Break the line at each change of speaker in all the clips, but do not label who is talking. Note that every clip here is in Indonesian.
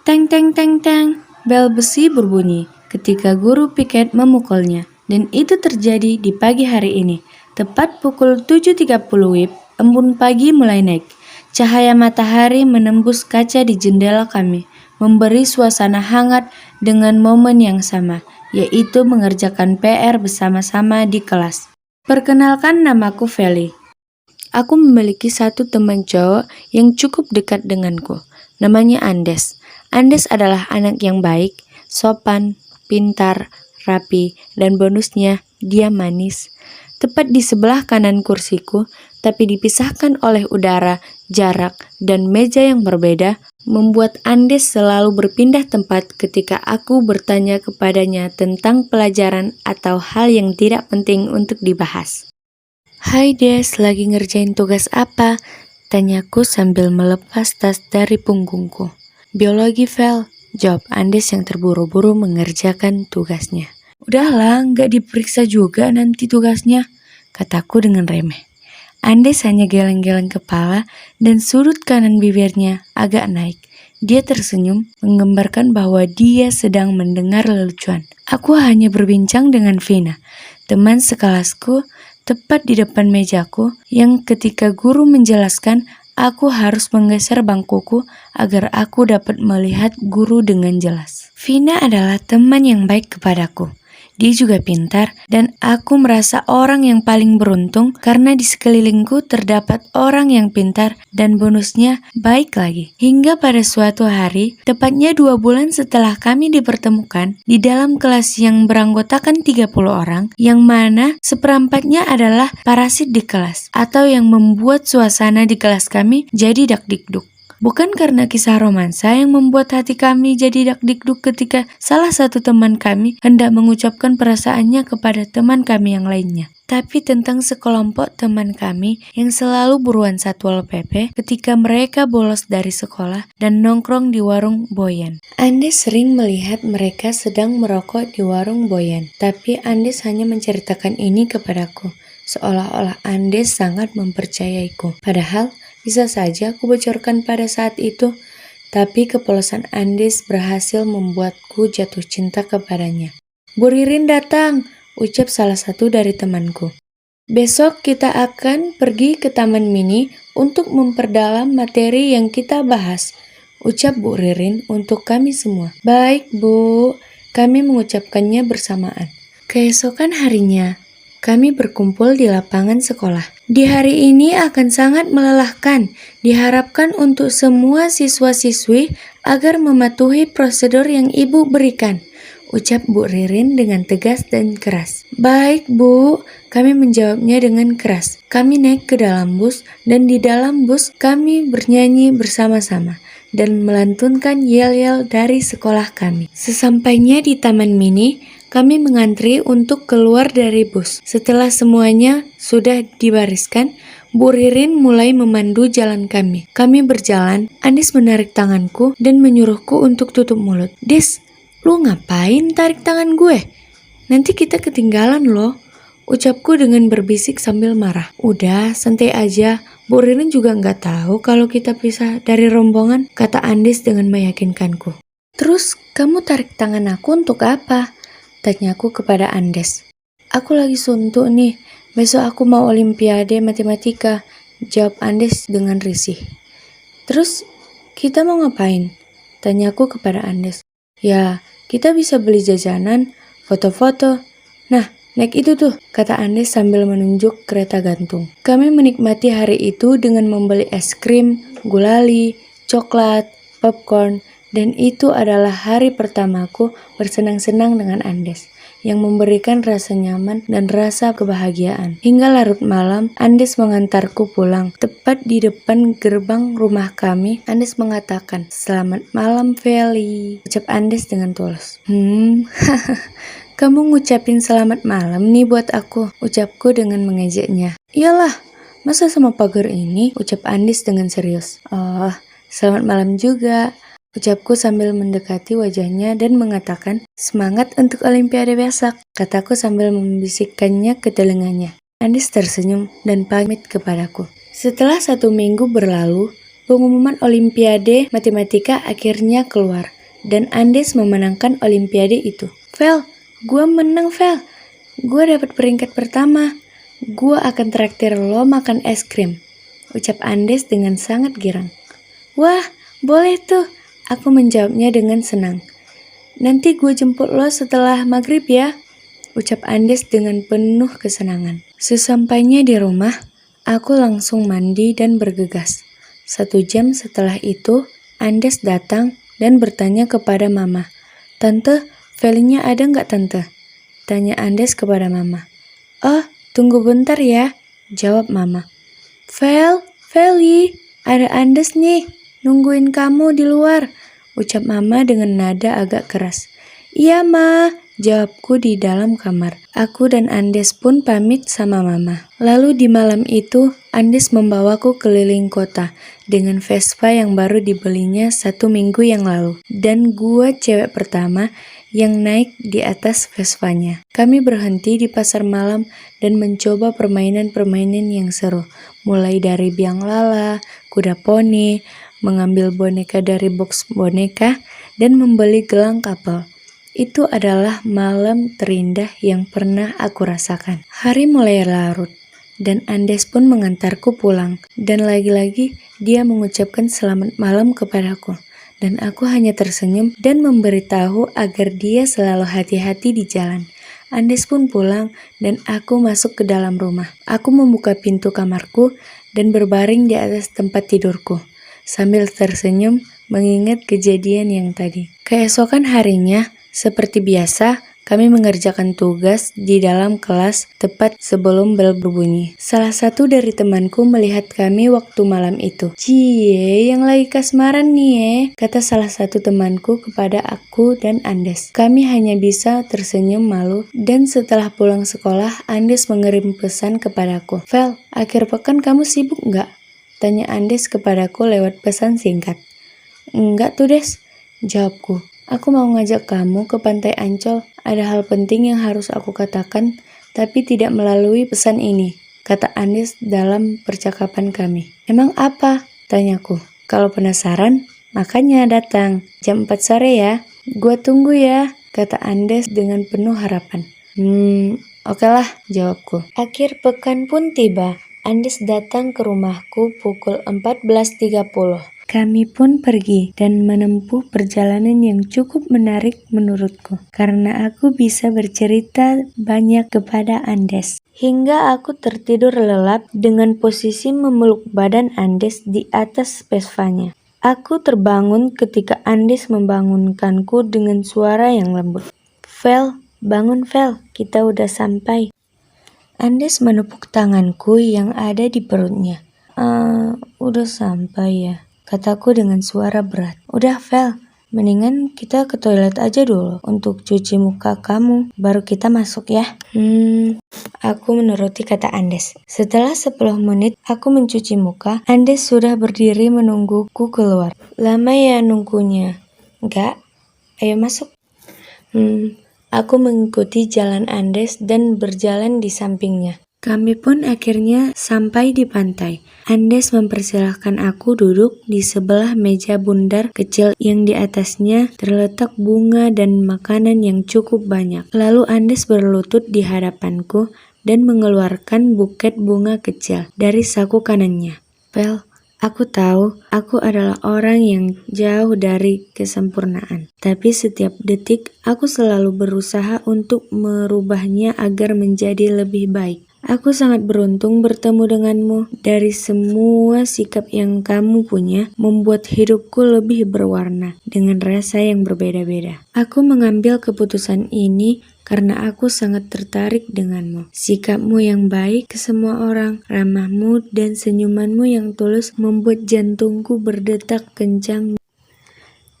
Teng teng teng teng, bel besi berbunyi ketika guru piket memukulnya. Dan itu terjadi di pagi hari ini. Tepat pukul 7.30 WIB, embun pagi mulai naik. Cahaya matahari menembus kaca di jendela kami, memberi suasana hangat dengan momen yang sama, yaitu mengerjakan PR bersama-sama di kelas. Perkenalkan, namaku Feli. Aku memiliki satu teman cowok yang cukup dekat denganku. Namanya Andes. Andes adalah anak yang baik, sopan, pintar, rapi, dan bonusnya dia manis. Tepat di sebelah kanan kursiku, tapi dipisahkan oleh udara, jarak, dan meja yang berbeda, membuat Andes selalu berpindah tempat ketika aku bertanya kepadanya tentang pelajaran atau hal yang tidak penting untuk dibahas. Hai Des, lagi ngerjain tugas apa? Tanyaku sambil melepas tas dari punggungku. Biologi, Vel, jawab Andes yang terburu-buru mengerjakan tugasnya. Udahlah, nggak diperiksa juga nanti tugasnya, kataku dengan remeh. Andes hanya geleng-geleng kepala dan sudut kanan bibirnya agak naik. Dia tersenyum, menggambarkan bahwa dia sedang mendengar lelucon. Aku hanya berbincang dengan Vina, teman sekelasku, tepat di depan mejaku, yang ketika guru menjelaskan, aku harus menggeser bangkuku agar aku dapat melihat guru dengan jelas. Vina adalah teman yang baik kepadaku. Dia juga pintar, dan aku merasa orang yang paling beruntung karena di sekelilingku terdapat orang yang pintar dan bonusnya baik lagi. Hingga pada suatu hari, tepatnya 2 bulan setelah kami dipertemukan, di dalam kelas yang beranggotakan 30 orang, yang mana seperempatnya adalah parasit di kelas, atau yang membuat suasana di kelas kami jadi dakdikduk. Bukan karena kisah romansa yang membuat hati kami jadi dakdikduk ketika salah satu teman kami hendak mengucapkan perasaannya kepada teman kami yang lainnya, tapi tentang sekelompok teman kami yang selalu buruan Satpol PP ketika mereka bolos dari sekolah dan nongkrong di warung Boyan. Andes sering melihat mereka sedang merokok di warung Boyan, tapi Andes hanya menceritakan ini kepadaku, seolah-olah Andes sangat mempercayaiku. Padahal bisa saja aku bocorkan pada saat itu, tapi kepolosan Andes berhasil membuatku jatuh cinta kepadanya. Bu Ririn datang, ucap salah satu dari temanku. Besok kita akan pergi ke Taman Mini untuk memperdalam materi yang kita bahas, ucap Bu Ririn untuk kami semua. Baik, Bu, kami mengucapkannya bersamaan. Keesokan harinya, kami berkumpul di lapangan sekolah. Di hari ini akan sangat melelahkan. Diharapkan untuk semua siswa-siswi agar mematuhi prosedur yang Ibu berikan, ucap Bu Ririn dengan tegas dan keras. Baik, Bu, kami menjawabnya dengan keras. Kami naik ke dalam bus, dan di dalam bus kami bernyanyi bersama-sama dan melantunkan yel-yel dari sekolah kami. Sesampainya di Taman Mini, kami mengantri untuk keluar dari bus. Setelah semuanya sudah dibariskan, Bu Ririn mulai memandu jalan kami. Kami berjalan, Andes menarik tanganku dan menyuruhku untuk tutup mulut. Des, lu ngapain tarik tangan gue? Nanti kita ketinggalan loh, ucapku dengan berbisik sambil marah. Udah, santai aja. Bu Ririn juga nggak tahu kalau kita pisah dari rombongan, kata Andes dengan meyakinkanku. Terus, kamu tarik tangan aku untuk apa? Tanyaku kepada Andes. Aku lagi suntuk nih, besok aku mau olimpiade matematika, jawab Andes dengan risih. Terus, kita mau ngapain? Tanyaku kepada Andes. Ya, kita bisa beli jajanan, foto-foto. Nah, naik itu tuh, kata Andes sambil menunjuk kereta gantung. Kami menikmati hari itu dengan membeli es krim, gulali, coklat, popcorn, dan itu adalah hari pertamaku bersenang-senang dengan Andes, yang memberikan rasa nyaman dan rasa kebahagiaan. Hingga larut malam, Andes mengantarku pulang. Tepat di depan gerbang rumah kami, Andes mengatakan, "Selamat malam, Feli," ucap Andes dengan tulus. Kamu ngucapin selamat malam nih buat aku, ucapku dengan mengejeknya. Iyalah, masa sama pagar ini, ucap Andes dengan serius. Oh, selamat malam juga, ucapku sambil mendekati wajahnya dan mengatakan, semangat untuk olimpiade besok, kataku sambil membisikkannya ke telinganya. Andes tersenyum dan pamit kepadaku. Setelah 1 minggu berlalu, Pengumuman Olimpiade Matematika akhirnya keluar, dan Andes memenangkan Olimpiade itu. Vel, gue menang Vel. Gue dapat peringkat pertama. Gue akan traktir lo makan es krim, ucap Andes dengan sangat girang. Wah, boleh tuh, aku menjawabnya dengan senang. Nanti gue jemput lo setelah maghrib ya, ucap Andes dengan penuh kesenangan. Sesampainya di rumah, aku langsung mandi dan bergegas. 1 jam setelah itu, Andes datang dan bertanya kepada Mama. Tante, Velinya ada nggak tante? Tanya Andes kepada Mama. Oh, tunggu bentar ya, jawab Mama. Veli, ada Andes nih, nungguin kamu di luar, ucap Mama dengan nada agak keras. Iya Ma, jawabku di dalam kamar. Aku dan Andes pun pamit sama Mama. Lalu di malam itu, Andes membawaku keliling kota dengan Vespa yang baru dibelinya 1 minggu yang lalu. Dan gua cewek pertama yang naik di atas Vespanya. Kami berhenti di pasar malam dan mencoba permainan-permainan yang seru. Mulai dari biang lala, kuda poni, mengambil boneka dari box boneka, dan membeli gelang kapal. Itu adalah malam terindah yang pernah aku rasakan. Hari mulai larut, dan Andes pun mengantarku pulang. Dan lagi-lagi dia mengucapkan selamat malam kepadaku. Dan aku hanya tersenyum dan memberitahu agar dia selalu hati-hati di jalan. Andes pun pulang dan aku masuk ke dalam rumah. Aku membuka pintu kamarku dan berbaring di atas tempat tidurku, sambil tersenyum mengingat kejadian yang tadi. Keesokan harinya, seperti biasa, kami mengerjakan tugas di dalam kelas tepat sebelum bel berbunyi. Salah satu dari temanku melihat kami waktu malam itu. Cie, yang lagi kasmaran nih kata salah satu temanku kepada aku dan Andes. Kami hanya bisa tersenyum malu, dan setelah pulang sekolah, Andes mengirim pesan kepadaku. Vel, akhir pekan kamu sibuk nggak? Tanya Andes kepadaku lewat pesan singkat. Enggak tuh Des, jawabku. Aku mau ngajak kamu ke Pantai Ancol. Ada hal penting yang harus aku katakan, tapi tidak melalui pesan ini, kata Andes dalam percakapan kami. Emang apa? Tanyaku. Kalau penasaran, makanya datang. Jam 4 sore ya. Gua tunggu ya, kata Andes dengan penuh harapan. Oke lah, jawabku. Akhir pekan pun tiba. Andes datang ke rumahku pukul 14.30. Kami pun pergi dan menempuh perjalanan yang cukup menarik menurutku, karena aku bisa bercerita banyak kepada Andes. Hingga aku tertidur lelap dengan posisi memeluk badan Andes di atas Vespanya. Aku terbangun ketika Andes membangunkanku dengan suara yang lembut. Vel, bangun Vel, kita udah sampai. Andes menepuk tanganku yang ada di perutnya. Udah sampai ya, kataku dengan suara berat. Udah Vel, mendingan kita ke toilet aja dulu untuk cuci muka kamu, baru kita masuk ya. Aku menuruti kata Andes. Setelah 10 menit aku mencuci muka, Andes sudah berdiri menungguku keluar. Lama ya nunggunya? Enggak, ayo masuk. Aku mengikuti jalan Andes dan berjalan di sampingnya. Kami pun akhirnya sampai di pantai. Andes mempersilahkan aku duduk di sebelah meja bundar kecil yang di atasnya terletak bunga dan makanan yang cukup banyak. Lalu Andes berlutut di hadapanku dan mengeluarkan buket bunga kecil dari saku kanannya. Vel, aku tahu aku adalah orang yang jauh dari kesempurnaan. Tapi setiap detik aku selalu berusaha untuk merubahnya agar menjadi lebih baik. Aku sangat beruntung bertemu denganmu. Dari semua sikap yang kamu punya, membuat hidupku lebih berwarna dengan rasa yang berbeda-beda. Aku mengambil keputusan ini karena aku sangat tertarik denganmu. Sikapmu yang baik ke semua orang, ramahmu dan senyumanmu yang tulus membuat jantungku berdetak kencang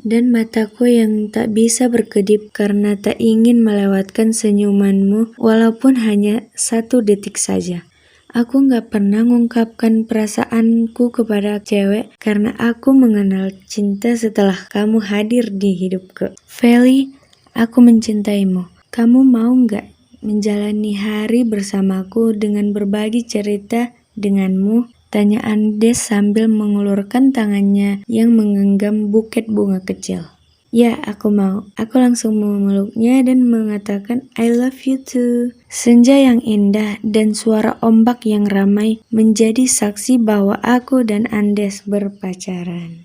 dan mataku yang tak bisa berkedip karena tak ingin melewatkan senyumanmu walaupun hanya 1 detik saja. Aku gak pernah mengungkapkan perasaanku kepada cewek karena aku mengenal cinta setelah kamu hadir di hidupku. Veli, aku mencintaimu. Kamu mau gak menjalani hari bersamaku dengan berbagi cerita denganmu Tanya Andes sambil mengulurkan tangannya yang menggenggam buket bunga kecil. Ya, aku mau. Aku langsung memeluknya dan mengatakan I love you too. Senja yang indah dan suara ombak yang ramai menjadi saksi bahwa aku dan Andes berpacaran.